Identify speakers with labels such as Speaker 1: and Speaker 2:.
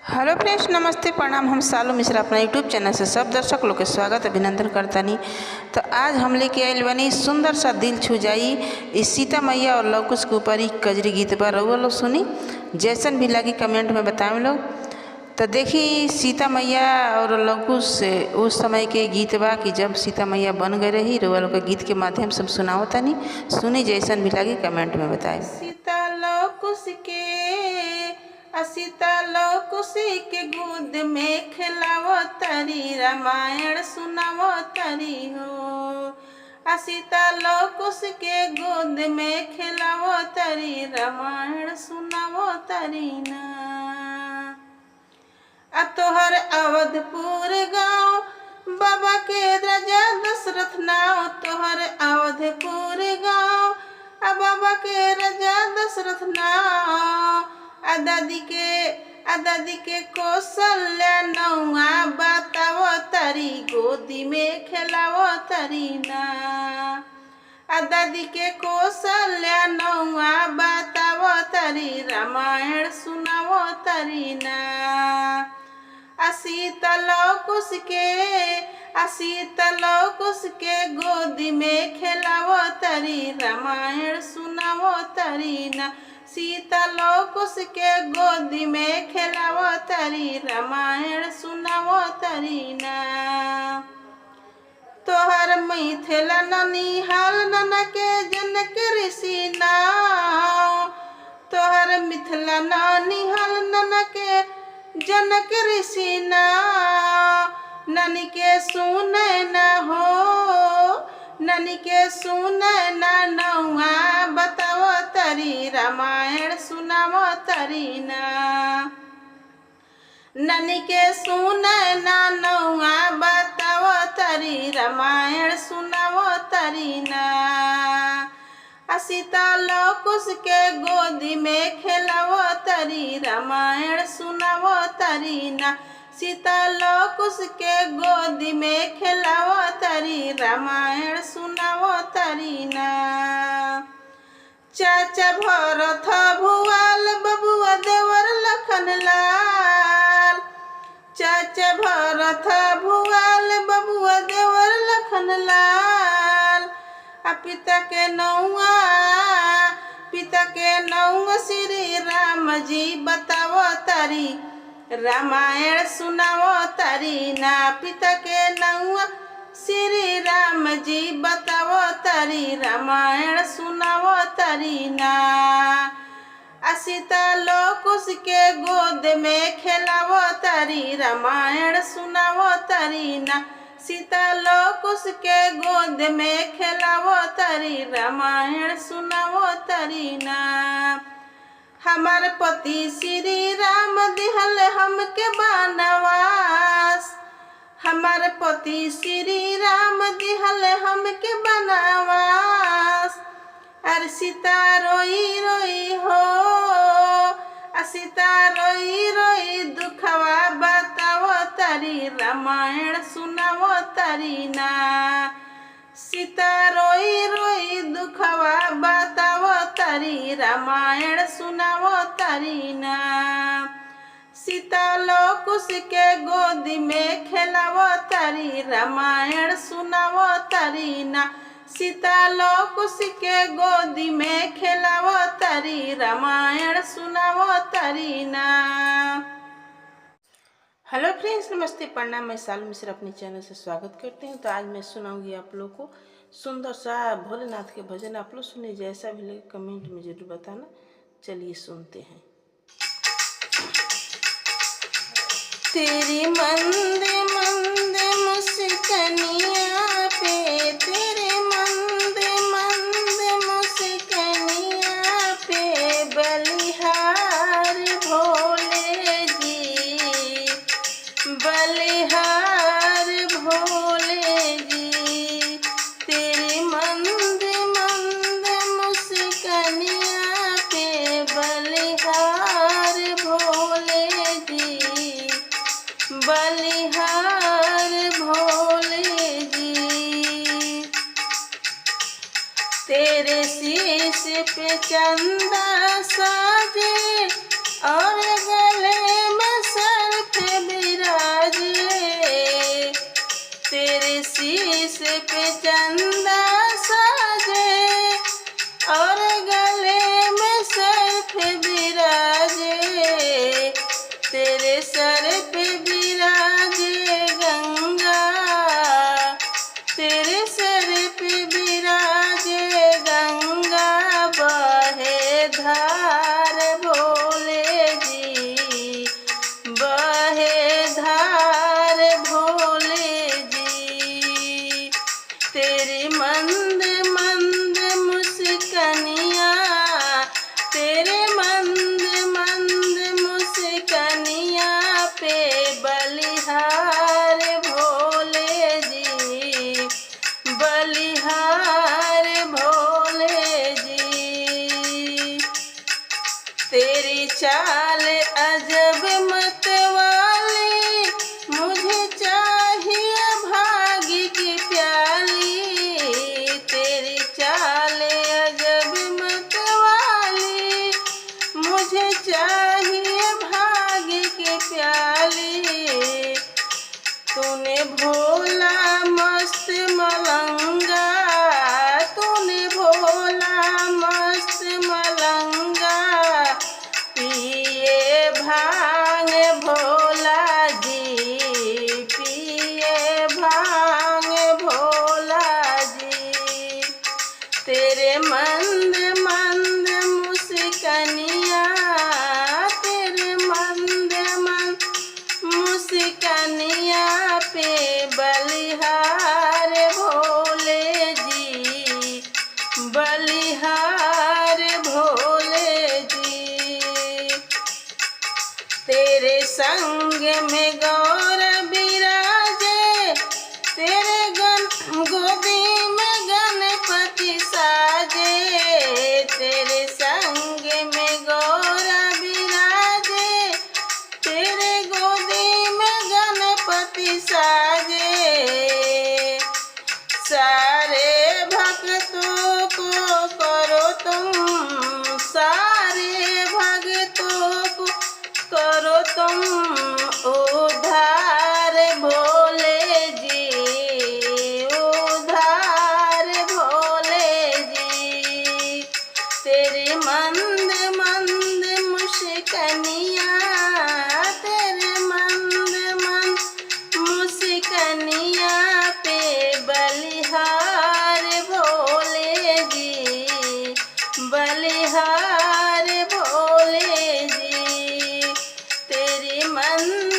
Speaker 1: Hello friends, नमस्ते, प्रणाम। हम सालू मिश्रा अपना यूट्यूब चैनल से सब दर्शक लोग के स्वागत अभिनंदन करतानी। तो आज हम लेके आयल बनी सुंदर सा दिल छू जाई इस सीता मैया और लवकुश के ऊपर ही कजरी गीत बा। रउआ लोग सुनी, जैसन भी लगी कमेंट में बताएं लोग। तो देखी सीता मैया और लवकुश से उस समय के गीत बा कि जब सीता मैया बन गए रही। रउआ लोग के गीत के माध्यम से सुनाओ तनी, सुनी, जैसन भी लगी कमेंट में बताएं। सीता लवकुश के सीता लवकुश के गोद में खिलावो तरी, रामायण सुनावो तरी हो। सीता लवकुश के गोद में खिलावो तरी, रामायण सुनावो तरी ना। तोहर अवधपुर गाँव बाबा के राजा दशरथ नाव। तोहर अवधपुर गाँव बाबा के राजा दशरथ नाव। दादी के कौशल्या नौआ बतावो तरी, गोदी में खिलावो तरी ना। दादी के कौशल्या नौआ बतावो तरी, रामायण सुनावो तरी ना। सीता लवकुश के गोदी में खिलावो तरी, रामायण सुनावो तरी ना। सीता लवकुश के गोदी में खिलावो तरी, रामायण सुनावो तरी ना। तोहर मिथिला ननिहाल नना के जनक ऋषि नाव। तोहर मिथिला ननिहाल नना के जनक ऋषि नाव। ननी के सुने ना हो, ननी के सुने ना नौआ बतावो तरी, रामायण सुनावो तरी ना। ननी के सुने ना नौआ बतावो तरी, रामायण सुनावो तरी ना। सीता लवकुश के गोदी में खिलावो तरी, रामायण सुनावो तरी ना। सीता लवकुश के गोदी में खिलावो तरी, रामायण सुनावो तरी ना। चाचा भरत भुआल बबुआ देवर लखन लाल। चाचा भरत भुआल बबुआ देवर लखन लाल। पिता के नौआ श्री राम जी बतावो तरी, रामायण सुनावो तरी ना। पिता के नौआ श्री राम जी बतावो तरी, रामायण सुनावो तरी ना। सीता लवकुश के गोद में खिलावो तरी, रामायण सुनावो तरी ना। सीता लवकुश के गोद में खिलावो तरी, रामायण सुनावो तरी ना। हमार पति श्री राम दिहल हमके बनवास। हमार पति श्री राम दिहल हमके बनवास। सीता रोई रोई हो, सीता रोई रोई दुखवा बतावो तरी, रामायण सुनावो तरी ना। सीता रोई रोई दुखवा बतावो तरी, रामायण सुनावो तरी ना। सीता लवकुश के गोदी में खिलावो तरी, रामायण सुनावो तरी ना। सीता लवकुश के गोदी में खिलावो तरी, रामायण सुनावो तरी ना। हेलो फ्रेंड्स, नमस्ते, प्रणाम। मैं सालू मिश्रा अपने चैनल से स्वागत करते हैं। तो आज मैं सुनाऊंगी आप लोग को सुंदर सा भोलेनाथ के भजन। आप लोग सुनिए, जैसा भी लगे कमेंट में जरूर बताना। चलिए सुनते हैं। तेरी मंदे मंदे मुस्कनिया पे, तेरे मंदे मंदे मुस्कनिया पे, बलिहार भोले जी, बलिहार भोले जी। तेरे मंदे मंदे मुस्कनिया पे, बलिहार भोले जी, बलिहार भोले जी। तेरे शीश पे चंदा साजे और गले में सर पे विराजे गंगा, तेरे सर पे विराजे गंगा, बहे धार भोले जी, बहे धार भोले जी। तेरी मंद मंद मुस्कनिया, तेरे मंद मंद मुस्कनिया पे बलिहार भोले जी, बलिहार भोले जी। तेरी चाल अजब मतवाली, मुझे चाहिए भाग्य की प्याली। तेरी चाल अजब मतवाली, मुझे चाहिए भाग्य की प्याली। तूने भोला मस्त मलंगा, तूने भोला मस्त मलंगा, पिए भांग भोला जी, पिए भांग भोला जी। तेरे मंद मंद मुस्कनिया, तेरे मंद मंद मुस्कनिया पे बलिहार भोले जी, बलिहार भोले जी। तेरे संग में गौर विराजे, तेरे गोदी में गणपति साजे। तेरे संग में गौर विराजे, तेरे गोदी में गणपति साजे। सारे भक्तों को करो तुम, सारे भक्तों को करो तुम उद्धार भोले जी, उद्धार भोले जी। तेरी मंद मंद मुस्कनिया, तेरे मंद मंद मुस्कनिया पे बलिहार भोले जी, बलिहार भोले जी। तेरी मंद